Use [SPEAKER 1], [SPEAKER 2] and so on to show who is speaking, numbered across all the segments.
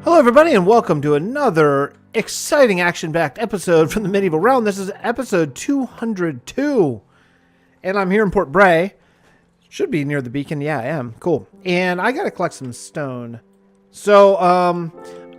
[SPEAKER 1] Hello everybody and welcome to another exciting action-packed episode from the Medieval Realm. This is episode 202 and I'm here in Port Breigh. Should be near the beacon. Yeah, I am. Cool. And I gotta collect some stone. So,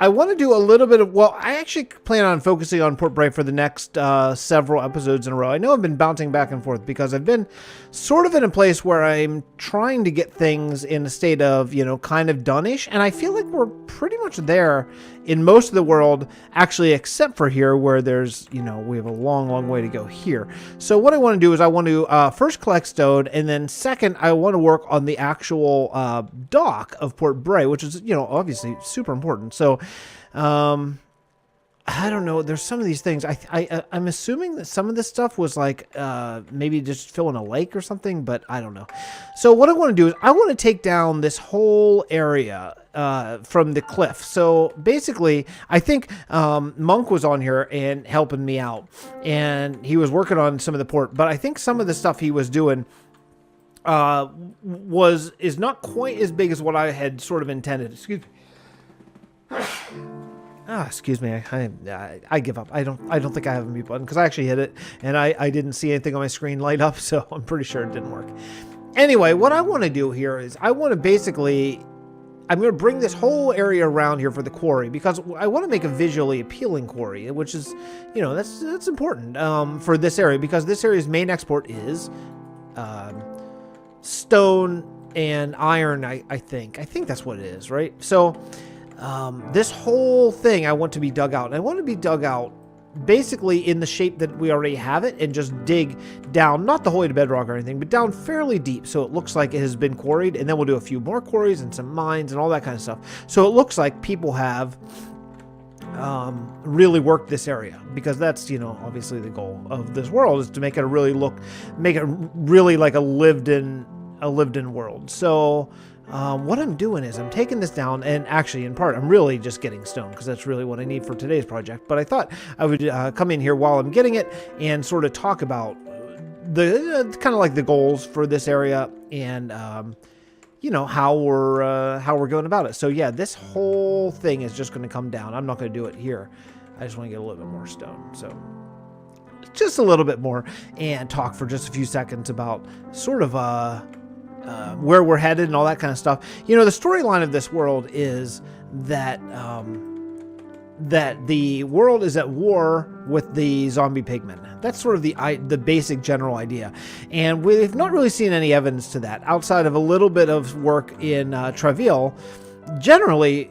[SPEAKER 1] I want to do a little bit of, well, I actually plan on focusing on Port Breigh for the next several episodes in a row. I know I've been bouncing back and forth because I've been sort of in a place where I'm trying to get things in a state of, you know, kind of done-ish. And I feel like we're pretty much there in most of the world, actually, except for here where there's, you know, we have a long, long way to go here. So what I want to do is I want to first collect stone, and then second, I want to work on the actual dock of Port Breigh, which is, you know, obviously super important. So, I don't know. There's some of these things. I'm assuming that some of this stuff was like maybe just filling a lake or something, but I don't know. So what I want to do is I want to take down this whole area from the cliff. So basically, I think Monk was on here and helping me out, and he was working on some of the port. But I think some of the stuff he was doing is not quite as big as what I had sort of intended. Excuse me. Excuse me. I give up. I don't think I have a mute button because I actually hit it and I didn't see anything on my screen light up, so I'm pretty sure it didn't work. Anyway, what I want to do here is I'm going to bring this whole area around here for the quarry because I want to make a visually appealing quarry, which is, you know, that's important for this area because this area's main export is stone and iron. I think that's what it is, right? So. This whole thing I want to be dug out. And I want to be dug out basically in the shape that we already have it and just dig down, not the whole way to bedrock or anything, but down fairly deep so it looks like it has been quarried. And then we'll do a few more quarries and some mines and all that kind of stuff. So it looks like people have really worked this area because that's, you know, obviously the goal of this world is to make it really like a lived-in world. So what I'm doing is I'm taking this down, and actually in part I'm really just getting stone because that's really what I need for today's project. But I thought I would come in here while I'm getting it and sort of talk about the kind of like the goals for this area and you know how we're going about it. So yeah, this whole thing is just going to come down. I'm not going to do it here. I just want to get a little bit more stone. So just a little bit more and talk for just a few seconds about sort of where we're headed and all that kind of stuff. You know, the storyline of this world is that that the world is at war with the zombie pigmen. That's sort of the basic general idea, and we've not really seen any evidence to that outside of a little bit of work in Travail. Generally,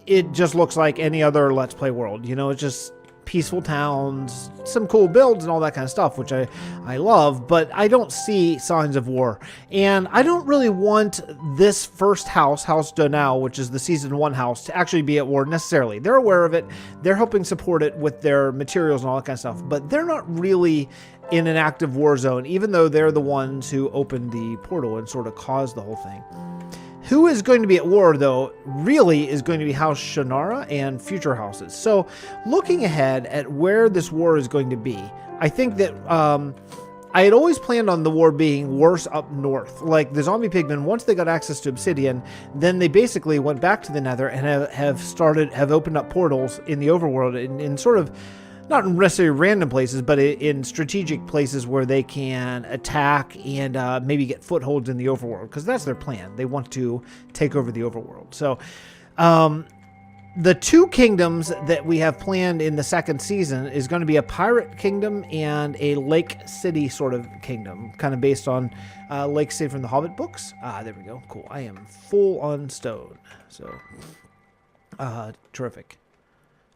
[SPEAKER 1] it just looks like any other Let's Play world. You know, it's just peaceful towns, some cool builds and all that kind of stuff, which I love, but I don't see signs of war. And I don't really want this first house, House Donau, which is the Season 1 house, to actually be at war necessarily. They're aware of it. They're helping support it with their materials and all that kind of stuff, but they're not really in an active war zone, even though they're the ones who opened the portal and sort of caused the whole thing. Who is going to be at war, though, really is going to be House Shannara and future houses. So, looking ahead at where this war is going to be, I think that I had always planned on the war being worse up north. Like, the zombie pigmen, once they got access to obsidian, then they basically went back to the nether and have opened up portals in the overworld in sort of, not necessarily random places, but in strategic places where they can attack and maybe get footholds in the overworld, because that's their plan. They want to take over the overworld. So the two kingdoms that we have planned in the second season is going to be a pirate kingdom and a lake city sort of kingdom, kind of based on Lake City from the Hobbit books. There we go. Cool. I am full on stone. So terrific.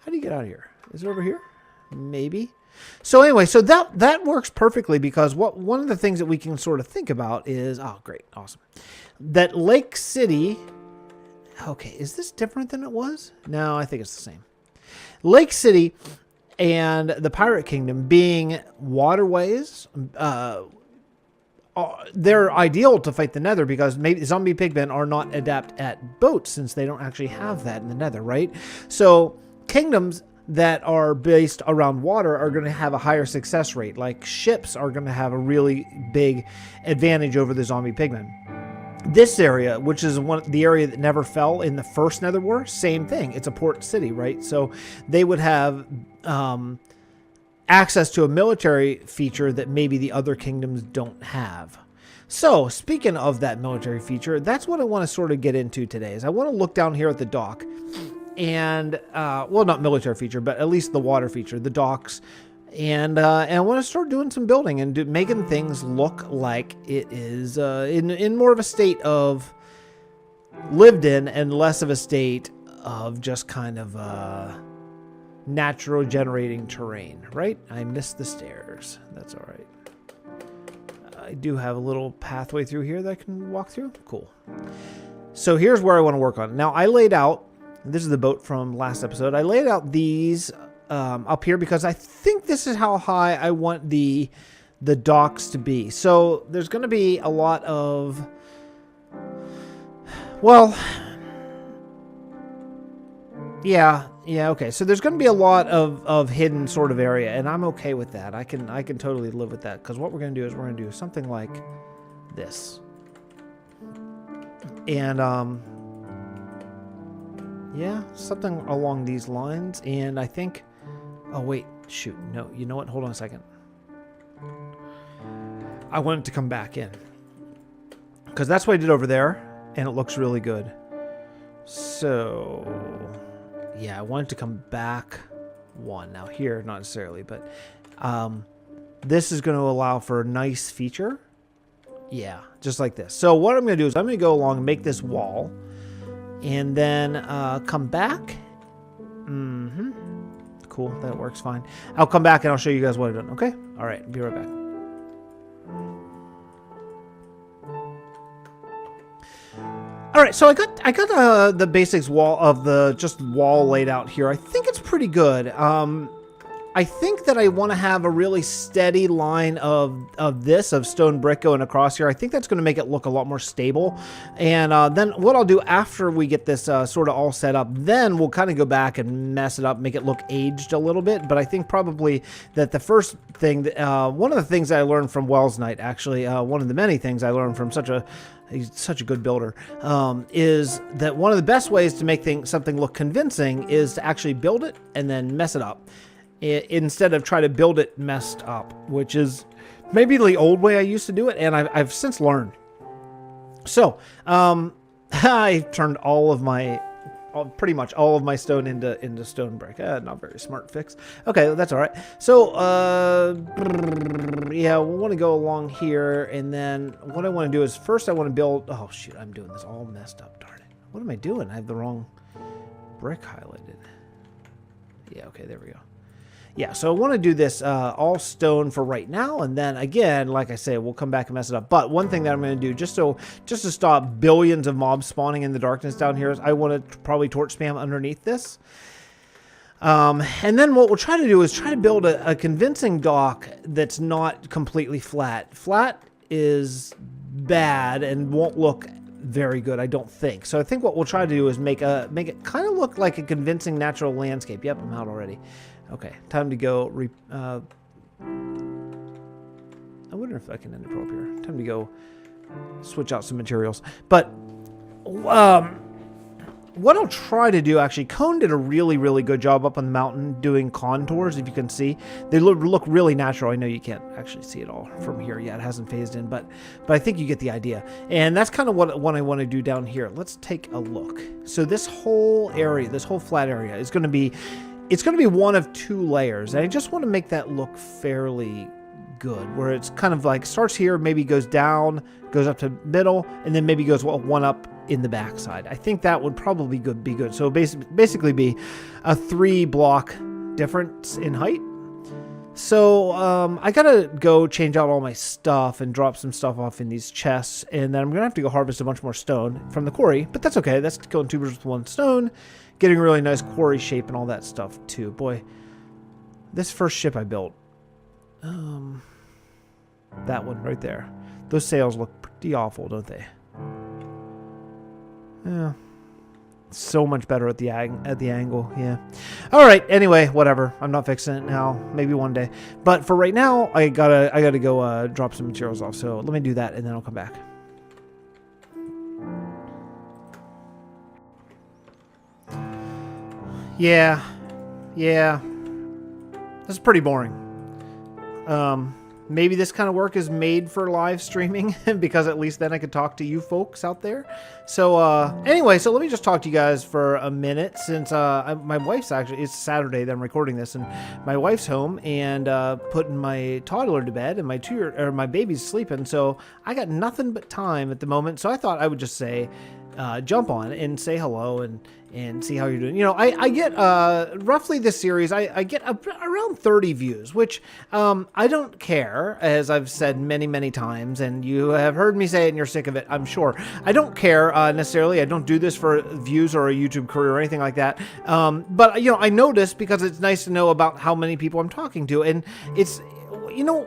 [SPEAKER 1] How do you get out of here? Is it over here? Maybe. So anyway, so that works perfectly because one of the things that we can sort of think about is, oh great, awesome, that Lake City. Okay, is this different than it was? No, I think it's the same. Lake City and the Pirate Kingdom being waterways, they're ideal to fight the Nether because maybe zombie pigmen are not adept at boats since they don't actually have that in the Nether, right? So kingdoms that are based around water are going to have a higher success rate. Like ships are going to have a really big advantage over the zombie pigmen. This area, which is the area that never fell in the first Nether War, same thing. It's a port city, right? So they would have access to a military feature that maybe the other kingdoms don't have. So speaking of that military feature, that's what I want to sort of get into today. Is I want to look down here at the dock, and well, not military feature, but at least the water feature, the docks. And I want to start doing some building and making things look like it is in more of a state of lived in and less of a state of just kind of natural generating terrain, right? I missed the stairs. That's all right. I do have a little pathway through here that I can walk through. Cool. So here's where I want to work on. Now I laid out, this is the boat from last episode. I laid out these up here because I think this is how high I want the docks to be. So there's going to be a lot of, well, yeah, okay. So there's going to be a lot of hidden sort of area, and I'm okay with that. I can totally live with that, because what we're going to do is we're going to do something like this. And yeah, something along these lines. And I think, oh wait, shoot, no, you know what? Hold on a second. I want it to come back in, because that's what I did over there, and it looks really good. So yeah, I want it to come back one. Now here, not necessarily, but this is going to allow for a nice feature. Yeah, just like this. So what I'm going to do is I'm going to go along and make this wall, and then come back. Cool, that works fine. I'll come back and I'll show you guys what I've done. Okay? All right, be right back. All right, so I got the basics wall of the wall laid out here. I think it's pretty good. I think that I want to have a really steady line of stone brick going across here. I think that's going to make it look a lot more stable. And then what I'll do after we get this sort of all set up, then we'll kind of go back and mess it up, make it look aged a little bit. But I think probably that the first thing, one of the things I learned from Welknight, actually, one of the many things I learned from he's such a good builder, is that one of the best ways to make something look convincing is to actually build it and then mess it up, instead of try to build it messed up, which is maybe the old way I used to do it, and I've since learned. So I turned pretty much all of my stone into stone brick. Not very smart fix. Okay, that's all right. So yeah, we want to go along here, and then what I want to do is first I want to build. Oh shoot, I'm doing this all messed up. Darn it! What am I doing? I have the wrong brick highlighted. Yeah, okay, there we go. Yeah, so I want to do this all stone for right now, and then again, like I say, we'll come back and mess it up. But one thing that I'm going to do, just to stop billions of mobs spawning in the darkness down here, is I want to probably torch spam underneath this. And then what we'll try to do is try to build a convincing dock that's not completely flat. Flat is bad and won't look very good, I don't think. So I think what we'll try to do is make it kind of look like a convincing natural landscape. Yep, I'm out already. Okay, time to go. I wonder if I can end it up here. Time to go switch out some materials. But what I'll try to do, actually, Cone did a really, really good job up on the mountain doing contours, if you can see. They look really natural. I know you can't actually see it all from here yet. It hasn't phased in, but I think you get the idea. And that's kind of what I want to do down here. Let's take a look. So this whole area, this whole flat area is going to be... It's going to be one of two layers, and I just want to make that look fairly good, where it's kind of like starts here, maybe goes down, goes up to middle, and then maybe goes one up in the backside. I think that would probably be good. So basically be a 3-block difference in height. So I gotta go change out all my stuff and drop some stuff off in these chests, and then I'm gonna have to go harvest a bunch more stone from the quarry, but that's okay. That's killing 2 birds with 1 stone. Getting a really nice quarry shape and all that stuff too. Boy, this first ship I built, that one right there, those sails look pretty awful, don't they? Yeah, so much better at the angle. Yeah. All right. Anyway, whatever. I'm not fixing it now. Maybe one day. But for right now, I gotta go drop some materials off. So let me do that, and then I'll come back. Yeah. Yeah. This is pretty boring. Maybe this kind of work is made for live streaming because at least then I could talk to you folks out there. So anyway, so let me just talk to you guys for a minute since my wife's actually, it's Saturday that I'm recording this, and my wife's home and putting my toddler to bed and my baby's sleeping. So I got nothing but time at the moment. So I thought I would just say, jump on and say hello and see how you're doing. You know, I get roughly this series, I get around 30 views, which I don't care, as I've said many, many times, and you have heard me say it and you're sick of it, I'm sure. I don't care necessarily. I don't do this for views or a YouTube career or anything like that. But, you know, I notice because it's nice to know about how many people I'm talking to, and it's, you know,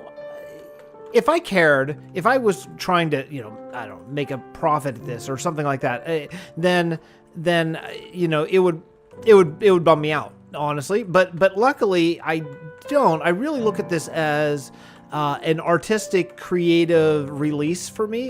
[SPEAKER 1] if I cared, if I was trying to, you know, I don't know, make a profit at this or something like that, then you know, it would bum me out, honestly. But luckily I don't. I really look at this as an artistic, creative release for me,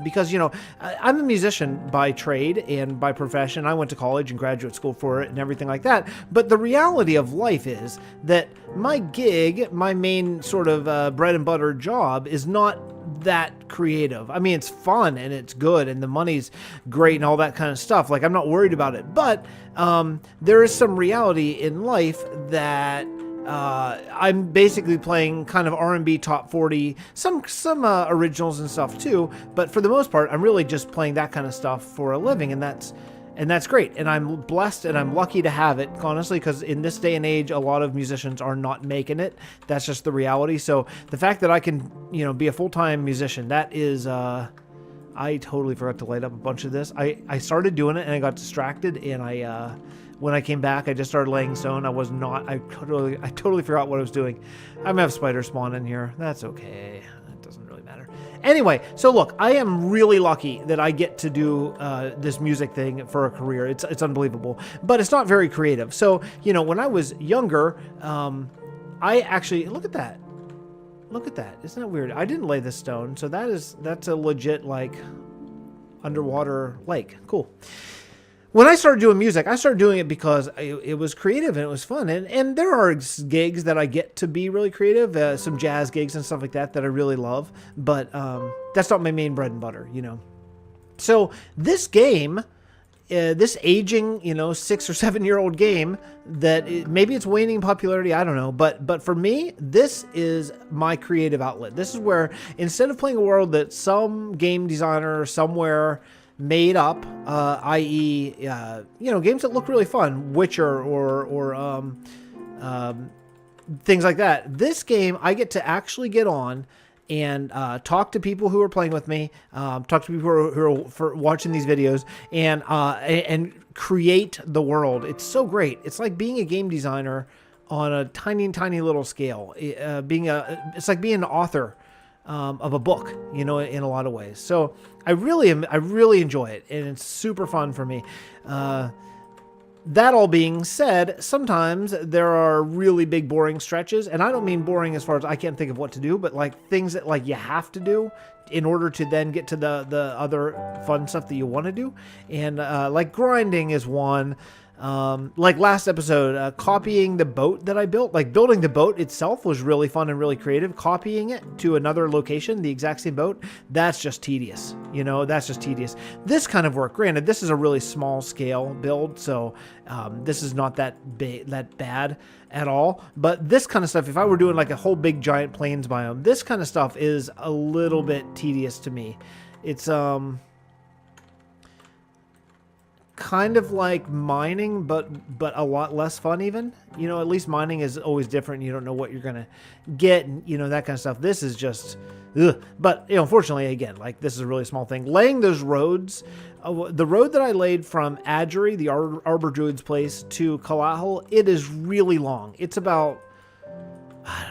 [SPEAKER 1] because, you know, I'm a musician by trade and by profession. I went to college and graduate school for it and everything like that. But the reality of life is that my gig, my main sort of bread and butter job, is not that creative. I mean, it's fun and it's good and the money's great and all that kind of stuff. Like, I'm not worried about it. But there is some reality in life that I'm basically playing kind of R&B top 40, some originals and stuff too, but for the most part, I'm really just playing that kind of stuff for a living, and that's great. And I'm blessed and I'm lucky to have it, honestly, because in this day and age, a lot of musicians are not making it. That's just the reality. So the fact that I can, you know, be a full-time musician, that is, I totally forgot to light up a bunch of this. I started doing it and I got distracted, and when I came back, I just started laying stone. I totally forgot what I was doing. I'm gonna have spiders spawn in here. That's okay. It doesn't really matter. Anyway, so look, I am really lucky that I get to do this music thing for a career. It's unbelievable, but it's not very creative. So, you know, when I was younger, I actually, look at that. Look at that. Isn't that weird? I didn't lay this stone. So that's a legit, like, underwater lake. Cool. When I started doing music, I started doing it because it was creative and it was fun. And there are gigs that I get to be really creative, some jazz gigs and stuff like that I really love. But that's not my main bread and butter, you know. So this game, this aging, you know, 6 or 7 year old game that maybe it's waning in popularity, I don't know. But for me, this is my creative outlet. This is where, instead of playing a world that some game designer somewhere made up, i.e., you know, games that look really fun, Witcher or things like that. This game, I get to actually get on and talk to people who are playing with me, talk to people who are watching these videos, and create the world. It's so great. It's like being a game designer on a tiny, tiny little scale. It's like being an author of a book, you know, in a lot of ways. So I really enjoy it, and it's super fun for me. That all being said, sometimes there are really big boring stretches, and I don't mean boring as far as I can't think of what to do, but like things that like you have to do in order to then get to the other fun stuff that you want to do. And like grinding is one. Like last episode, copying the boat that I built, like building the boat itself was really fun and really creative. Copying it to another location, the exact same boat, that's just tedious. You know, that's just tedious. This kind of work, granted, this is a really small scale build, so this is not that bad at all. But this kind of stuff, if I were doing like a whole big giant plains biome, this kind of stuff is a little bit tedious to me. It's kind of like mining, but a lot less fun even. You know, at least mining is always different. You don't know what you're gonna get, and you know, that kind of stuff. This is just ugh. But you know, unfortunately, again, like this is a really small thing. Laying those roads, the road that I laid from Adgery, the Arbor Druid's place, to Kalahal, it is really long. It's about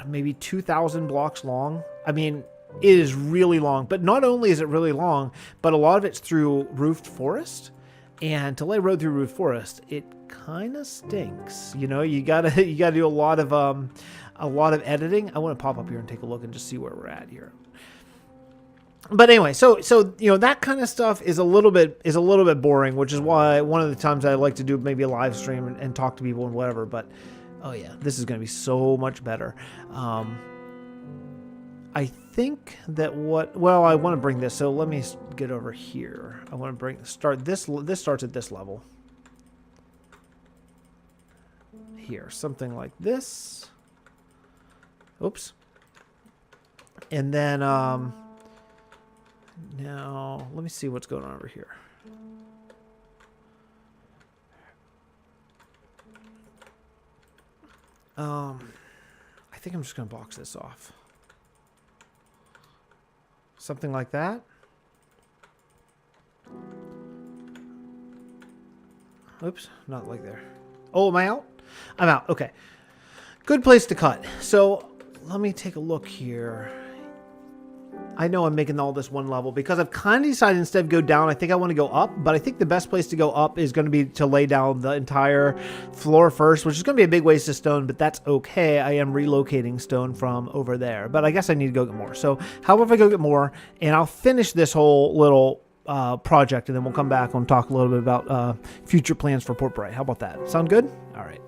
[SPEAKER 1] maybe 2,000 blocks long. I mean, it is really long. But not only is it really long, but a lot of it's through roofed forest. And to lay road through roofed forest, it kind of stinks. You know, you gotta do a lot of editing. I want to pop up here and take a look and just see where we're at here. But anyway, so you know, that kind of stuff is a little bit boring, which is why one of the times I like to do maybe a live stream and talk to people and whatever. But oh yeah, this is going to be so much better. I think that well, I want to bring this. So let me get over here. I want to start this. This starts at this level. Here, something like this. Oops. And then now let me see what's going on over here. I think I'm just going to box this off. Something like that. Oops, not like there. Oh, am I out? I'm out. Okay. Good place to cut. So let me take a look here. I know I'm making all this one level because I've kind of decided instead of go down, I think I want to go up, but I think the best place to go up is going to be to lay down the entire floor first, which is going to be a big waste of stone, but that's okay. I am relocating stone from over there, but I guess I need to go get more. So how about if I go get more and I'll finish this whole little project and then we'll come back and talk a little bit about future plans for Port Breigh. How about that? Sound good? All right.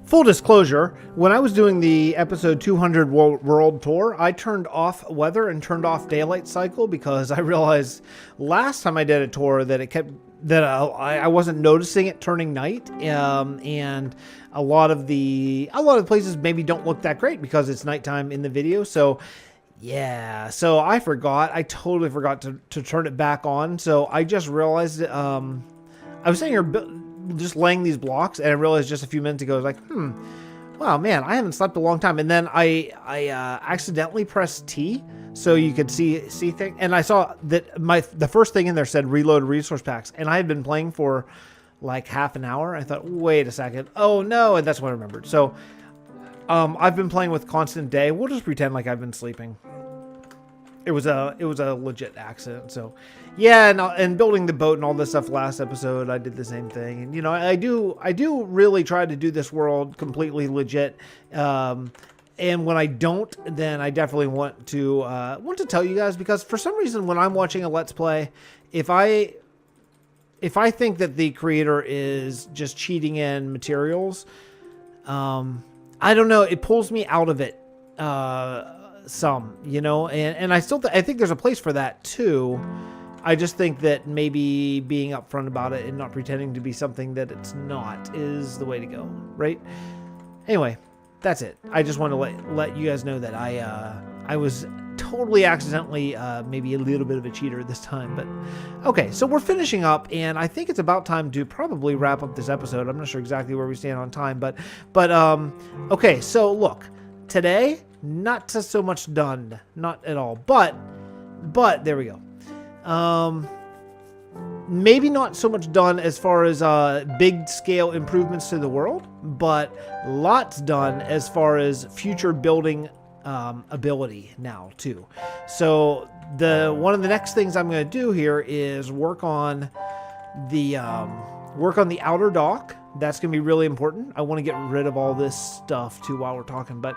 [SPEAKER 1] Full disclosure, when I was doing the episode 200 world tour, I turned off weather and turned off daylight cycle because I realized last time I did a tour that it kept I wasn't noticing it turning night, and a lot of the places maybe don't look that great because it's nighttime in the video. So yeah, so I totally forgot to turn it back on. So I just realized I was sitting here just laying these blocks, and I realized just a few minutes ago, I was like, wow, man, I haven't slept a long time. And then I accidentally pressed T so you could see things, and I saw that the first thing in there said reload resource packs, and I had been playing for like half an hour. I thought, wait a second, oh no, and that's what I remembered. So I've been playing with constant day. We'll just pretend like I've been sleeping. It was a legit accident. So yeah, and building the boat and all this stuff last episode, I did the same thing. And you know, I do really try to do this world completely legit. And when I don't, then I definitely want to tell you guys, because for some reason when I'm watching a Let's Play, if I think that the creator is just cheating in materials, I don't know, it pulls me out of it some, you know, and I think there's a place for that too. I just think that maybe being upfront about it and not pretending to be something that it's not is the way to go, right? Anyway, that's it. I just want to let you guys know that I was totally accidentally maybe a little bit of a cheater this time. But okay, so we're finishing up, and I think it's about time to probably wrap up this episode. I'm not sure exactly where we stand on time, but okay, so look, today not so much done, not at all, but there we go. Maybe not so much done as far as big scale improvements to the world, but lots done as far as future building ability now too. So one of the next things I'm going to do here is work on the outer dock. That's going to be really important. I want to get rid of all this stuff too while we're talking, but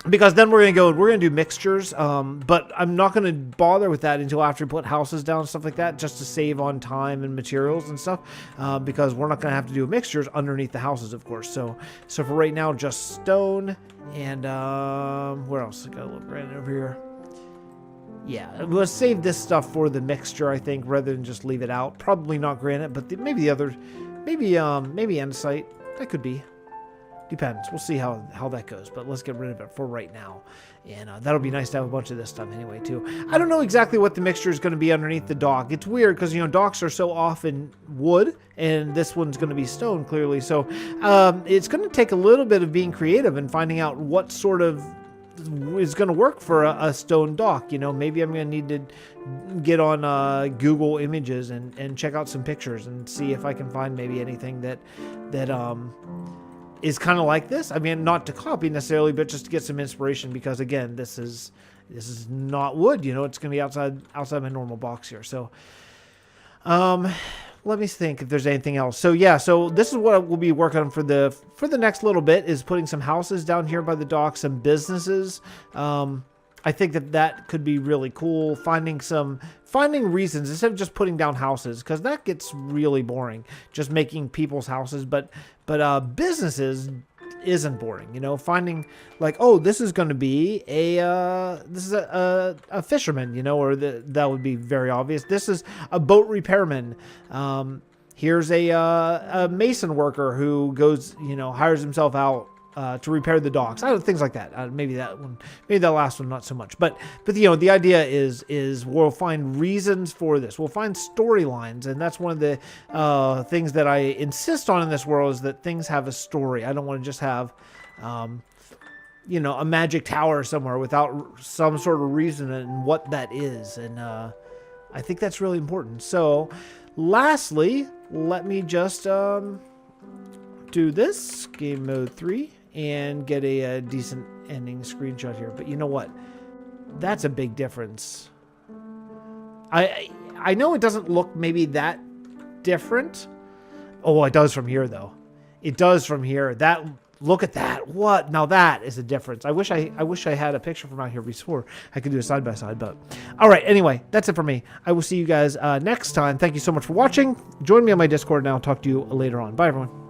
[SPEAKER 1] because then we're going to do mixtures, but I'm not going to bother with that until after we put houses down and stuff like that, just to save on time and materials and stuff, because we're not going to have to do mixtures underneath the houses, of course. So for right now, just stone and where else? I got a little granite over here. Yeah, we'll save this stuff for the mixture, I think, rather than just leave it out. Probably not granite, but maybe the other, maybe andesite. That could be. Depends. We'll see how that goes, but let's get rid of it for right now. And that'll be nice to have a bunch of this stuff anyway, too. I don't know exactly what the mixture is going to be underneath the dock. It's weird because, you know, docks are so often wood, and this one's going to be stone, clearly. So it's going to take a little bit of being creative and finding out what sort of is going to work for a stone dock. You know, maybe I'm going to need to get on Google Images and check out some pictures and see if I can find maybe anything that is kind of like this. I mean, not to copy necessarily, but just to get some inspiration, because again, this is not wood, you know, it's going to be outside my normal box here. So, let me think if there's anything else. So yeah, so this is what we'll be working on for the next little bit, is putting some houses down here by the dock, some businesses. I think that could be really cool. Finding reasons instead of just putting down houses, because that gets really boring. Just making people's houses, but businesses isn't boring. You know, finding like, oh, this is going to be a fisherman. You know, or that would be very obvious. This is a boat repairman. Here's a mason worker who goes, you know, hires himself out to repair the docks. Things like that. Maybe that one, maybe that last one, not so much. But you know, the idea is we'll find reasons for this. We'll find storylines, and that's one of the things that I insist on in this world, is that things have a story. I don't want to just have, you know, a magic tower somewhere without some sort of reason and what that is. And I think that's really important. So, lastly, let me just do this game mode 3. And get a decent ending screenshot here. But you know what? That's a big difference. I know it doesn't look maybe that different. Oh, it does from here though. It does from here. Look at that. What? Now that is a difference. I wish I had a picture from out here before I could do a side by side. But all right. Anyway, that's it for me. I will see you guys next time. Thank you so much for watching. Join me on my Discord, and I'll talk to you later on. Bye, everyone.